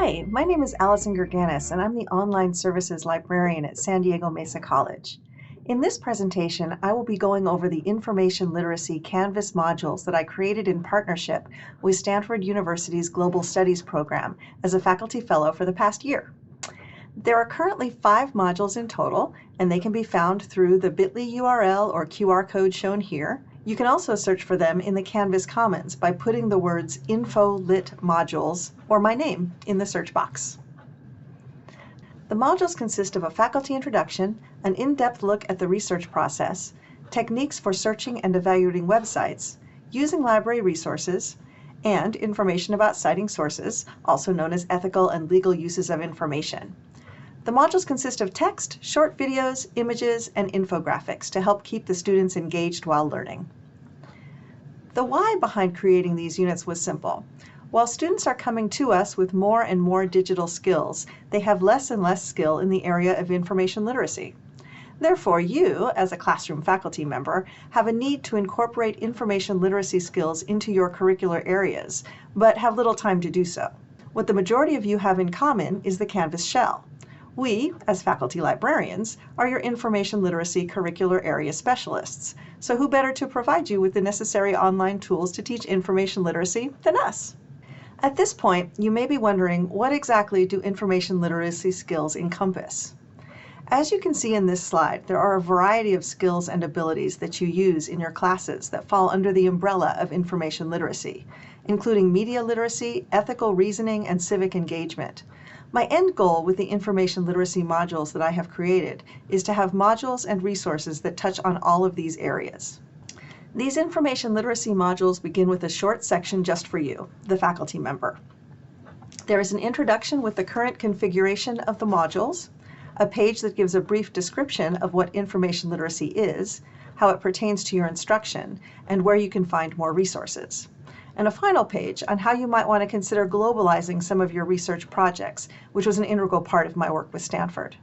Hi, my name is Allison Gerganis, and I'm the Online Services Librarian at San Diego Mesa College. In this presentation, I will be going over the Information Literacy Canvas modules that I created in partnership with Stanford University's Global Studies program as a faculty fellow for the past year. There are currently 5 modules in total, and they can be found through the bit.ly URL or QR code shown here. You can also search for them in the Canvas Commons by putting the words Info Lit Modules or my name in the search box. The modules consist of a faculty introduction, an in-depth look at the research process, techniques for searching and evaluating websites, using library resources, and information about citing sources, also known as ethical and legal uses of information. The modules consist of text, short videos, images, and infographics to help keep the students engaged while learning. The why behind creating these units was simple. While students are coming to us with more and more digital skills, they have less and less skill in the area of information literacy. Therefore, you, as a classroom faculty member, have a need to incorporate information literacy skills into your curricular areas, but have little time to do so. What the majority of you have in common is the Canvas shell. We, as faculty librarians, are your information literacy curricular area specialists, so who better to provide you with the necessary online tools to teach information literacy than us? At this point, you may be wondering, what exactly do information literacy skills encompass? As you can see in this slide, there are a variety of skills and abilities that you use in your classes that fall under the umbrella of information literacy, including media literacy, ethical reasoning, and civic engagement. My end goal with the information literacy modules that I have created is to have modules and resources that touch on all of these areas. These information literacy modules begin with a short section just for you, the faculty member. There is an introduction with the current configuration of the modules, a page that gives a brief description of what information literacy is, how it pertains to your instruction, and where you can find more resources. And a final page on how you might want to consider globalizing some of your research projects, which was an integral part of my work with Stanford.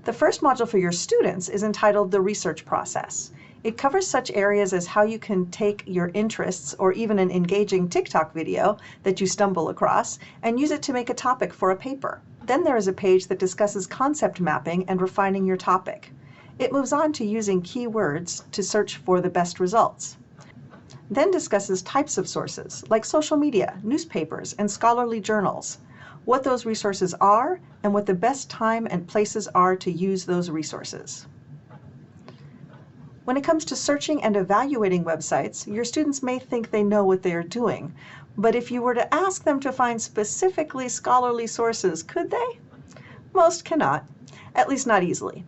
The first module for your students is entitled The Research Process. It covers such areas as how you can take your interests or even an engaging TikTok video that you stumble across and use it to make a topic for a paper. Then there is a page that discusses concept mapping and refining your topic. It moves on to using keywords to search for the best results. Then discusses types of sources like social media, newspapers, and scholarly journals, what those resources are, and what the best time and places are to use those resources. When it comes to searching and evaluating websites, your students may think they know what they are doing, but if you were to ask them to find specifically scholarly sources, could they? Most cannot, at least not easily.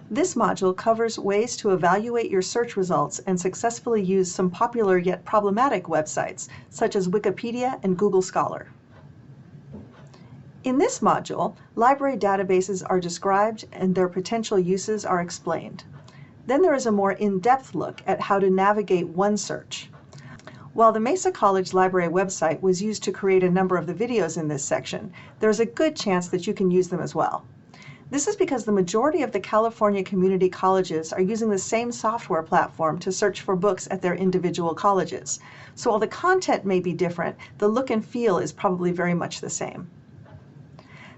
This module covers ways to evaluate your search results and successfully use some popular yet problematic websites, such as Wikipedia and Google Scholar. In this module, library databases are described and their potential uses are explained. Then there is a more in-depth look at how to navigate OneSearch. While the Mesa College Library website was used to create a number of the videos in this section, there is a good chance that you can use them as well. This is because the majority of the California community colleges are using the same software platform to search for books at their individual colleges. So while the content may be different, the look and feel is probably very much the same.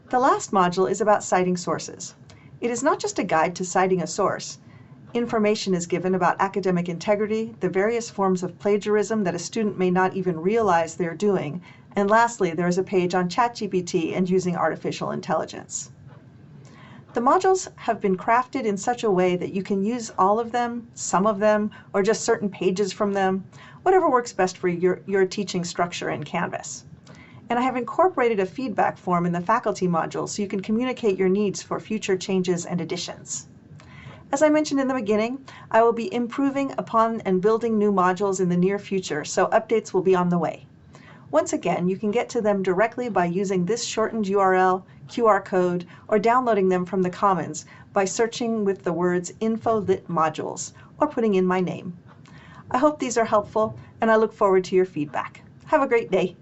The last module is about citing sources. It is not just a guide to citing a source. Information is given about academic integrity, the various forms of plagiarism that a student may not even realize they're doing, and lastly, there is a page on ChatGPT and using artificial intelligence. The modules have been crafted in such a way that you can use all of them, some of them, or just certain pages from them, whatever works best for your teaching structure in Canvas. And I have incorporated a feedback form in the faculty module so you can communicate your needs for future changes and additions. As I mentioned in the beginning, I will be improving upon and building new modules in the near future, so updates will be on the way. Once again, you can get to them directly by using this shortened URL, QR code, or downloading them from the Commons by searching with the words Info Lit Modules or putting in my name. I hope these are helpful, and I look forward to your feedback. Have a great day.